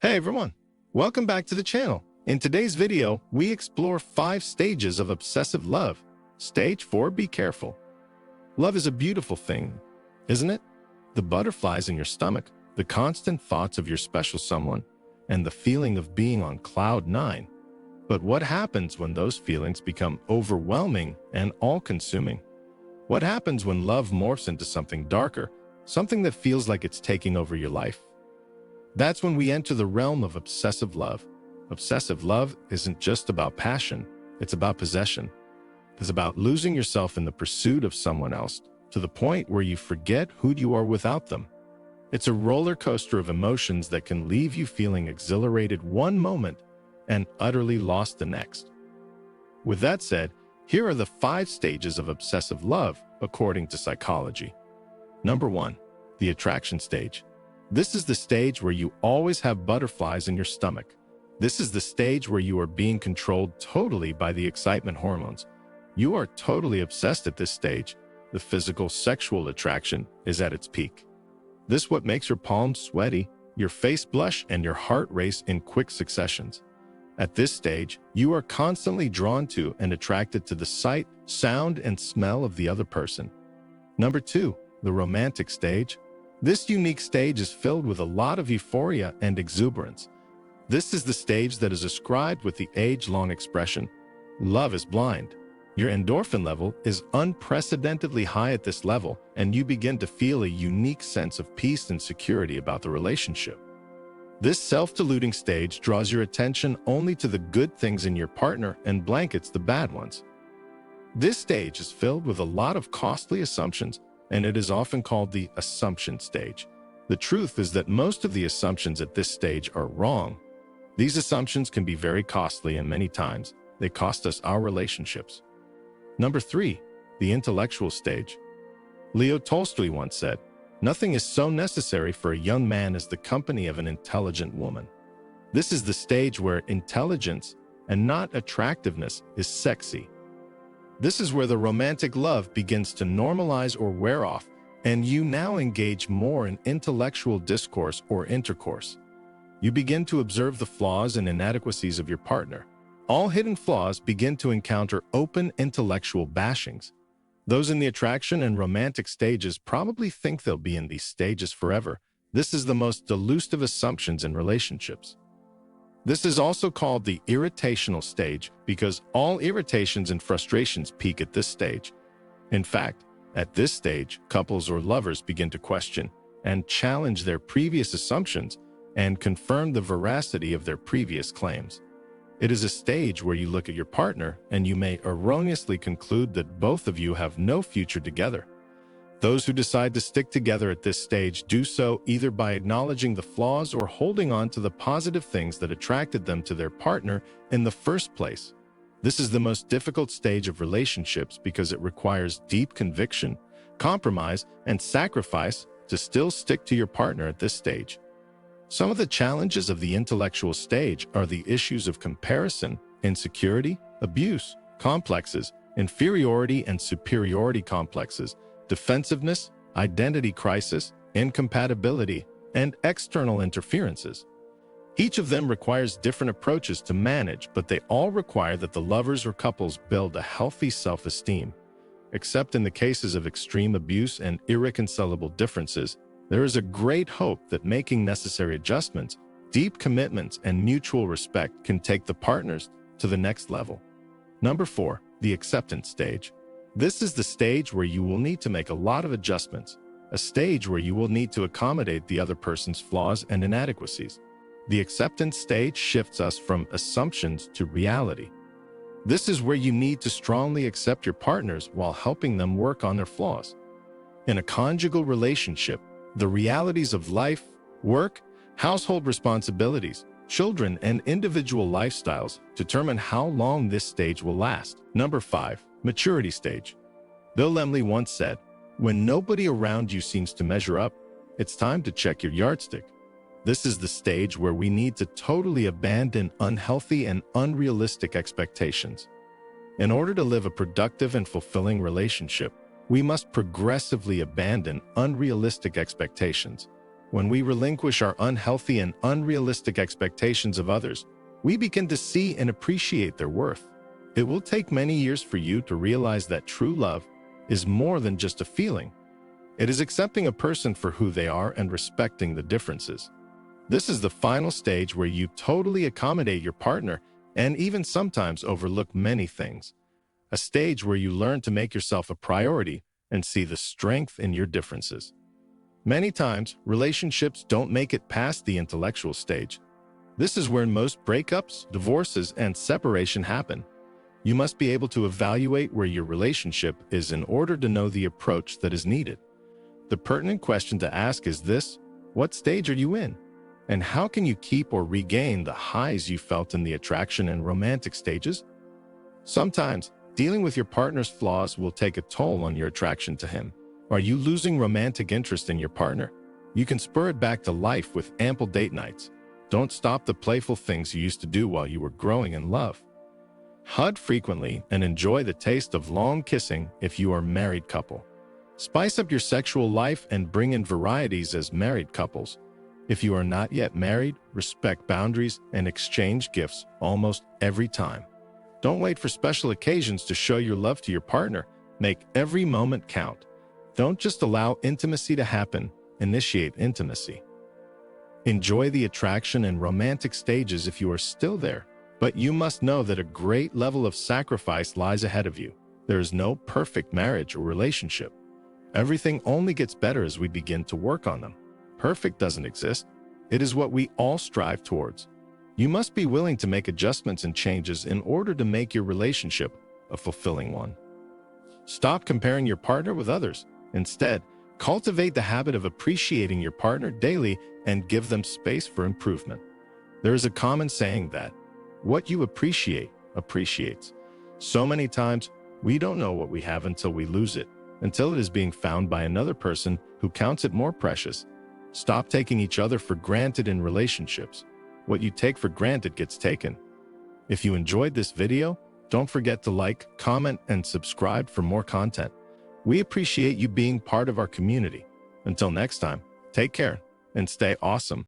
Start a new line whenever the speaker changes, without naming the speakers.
Hey everyone, welcome back to the channel. In today's video, we explore 5 stages of obsessive love. Stage 4, be careful. Love is a beautiful thing, isn't it? The butterflies in your stomach, the constant thoughts of your special someone, and the feeling of being on cloud 9. But what happens when those feelings become overwhelming and all-consuming? What happens when love morphs into something darker, something that feels like it's taking over your life? That's when we enter the realm of obsessive love. Obsessive love isn't just about passion, it's about possession. It's about losing yourself in the pursuit of someone else, to the point where you forget who you are without them. It's a roller coaster of emotions that can leave you feeling exhilarated one moment and utterly lost the next. With that said, here are the 5 stages of obsessive love, according to psychology. Number 1, the attraction stage. This is the stage where you always have butterflies in your stomach. This is the stage where you are being controlled totally by the excitement hormones. You are totally obsessed at this stage. The physical, sexual attraction is at its peak. This is what makes your palms sweaty, your face blush, and your heart race in quick successions. At this stage, you are constantly drawn to and attracted to the sight, sound, and smell of the other person. Number 2, the romantic stage. This unique stage is filled with a lot of euphoria and exuberance. This is the stage that is ascribed with the age-long expression, "Love is blind." Your endorphin level is unprecedentedly high at this level, and you begin to feel a unique sense of peace and security about the relationship. This self-deluding stage draws your attention only to the good things in your partner and blankets the bad ones. This stage is filled with a lot of costly assumptions, and it is often called the assumption stage. The truth is that most of the assumptions at this stage are wrong. These assumptions can be very costly, and many times they cost us our relationships. Number 3, the intellectual stage. Leo Tolstoy once said, "Nothing is so necessary for a young man as the company of an intelligent woman." This is the stage where intelligence and not attractiveness is sexy. This is where the romantic love begins to normalize or wear off, and you now engage more in intellectual discourse or intercourse. You begin to observe the flaws and inadequacies of your partner. All hidden flaws begin to encounter open intellectual bashings. Those in the attraction and romantic stages probably think they'll be in these stages forever. This is the most delusive assumptions in relationships. This is also called the irritational stage because all irritations and frustrations peak at this stage. In fact, at this stage, couples or lovers begin to question and challenge their previous assumptions and confirm the veracity of their previous claims. It is a stage where you look at your partner and you may erroneously conclude that both of you have no future together. Those who decide to stick together at this stage do so either by acknowledging the flaws or holding on to the positive things that attracted them to their partner in the first place. This is the most difficult stage of relationships because it requires deep conviction, compromise, and sacrifice to still stick to your partner at this stage. Some of the challenges of the intellectual stage are the issues of comparison, insecurity, abuse, complexes, inferiority and superiority complexes, defensiveness, identity crisis, incompatibility, and external interferences. Each of them requires different approaches to manage, but they all require that the lovers or couples build a healthy self-esteem. Except in the cases of extreme abuse and irreconcilable differences, there is a great hope that making necessary adjustments, deep commitments, and mutual respect can take the partners to the next level. Number 4, the acceptance stage. This is the stage where you will need to make a lot of adjustments, a stage where you will need to accommodate the other person's flaws and inadequacies. The acceptance stage shifts us from assumptions to reality. This is where you need to strongly accept your partners while helping them work on their flaws. In a conjugal relationship, the realities of life, work, household responsibilities, children, and individual lifestyles determine how long this stage will last. Number 5, maturity stage. Bill Lemley once said, "When nobody around you seems to measure up, it's time to check your yardstick." This is the stage where we need to totally abandon unhealthy and unrealistic expectations. In order to live a productive and fulfilling relationship, we must progressively abandon unrealistic expectations. When we relinquish our unhealthy and unrealistic expectations of others, we begin to see and appreciate their worth. It will take many years for you to realize that true love is more than just a feeling. It is accepting a person for who they are and respecting the differences. This is the final stage where you totally accommodate your partner and even sometimes overlook many things. A stage where you learn to make yourself a priority and see the strength in your differences. Many times, relationships don't make it past the intellectual stage. This is where most breakups, divorces, and separation happen. You must be able to evaluate where your relationship is in order to know the approach that is needed. The pertinent question to ask is this: what stage are you in? And how can you keep or regain the highs you felt in the attraction and romantic stages? Sometimes, dealing with your partner's flaws will take a toll on your attraction to him. Are you losing romantic interest in your partner? You can spur it back to life with ample date nights. Don't stop the playful things you used to do while you were growing in love. Hug frequently and enjoy the taste of long kissing if you are a married couple. Spice up your sexual life and bring in varieties as married couples. If you are not yet married, respect boundaries and exchange gifts almost every time. Don't wait for special occasions to show your love to your partner. Make every moment count. Don't just allow intimacy to happen, initiate intimacy. Enjoy the attraction and romantic stages if you are still there, but you must know that a great level of sacrifice lies ahead of you. There is no perfect marriage or relationship. Everything only gets better as we begin to work on them. Perfect doesn't exist. It is what we all strive towards. You must be willing to make adjustments and changes in order to make your relationship a fulfilling one. Stop comparing your partner with others. Instead, cultivate the habit of appreciating your partner daily and give them space for improvement. There is a common saying that what you appreciate appreciates. So many times, we don't know what we have until we lose it, until it is being found by another person who counts it more precious. Stop taking each other for granted in relationships. What you take for granted gets taken. If you enjoyed this video, don't forget to like, comment, and subscribe for more content. We appreciate you being part of our community. Until next time, take care and stay awesome.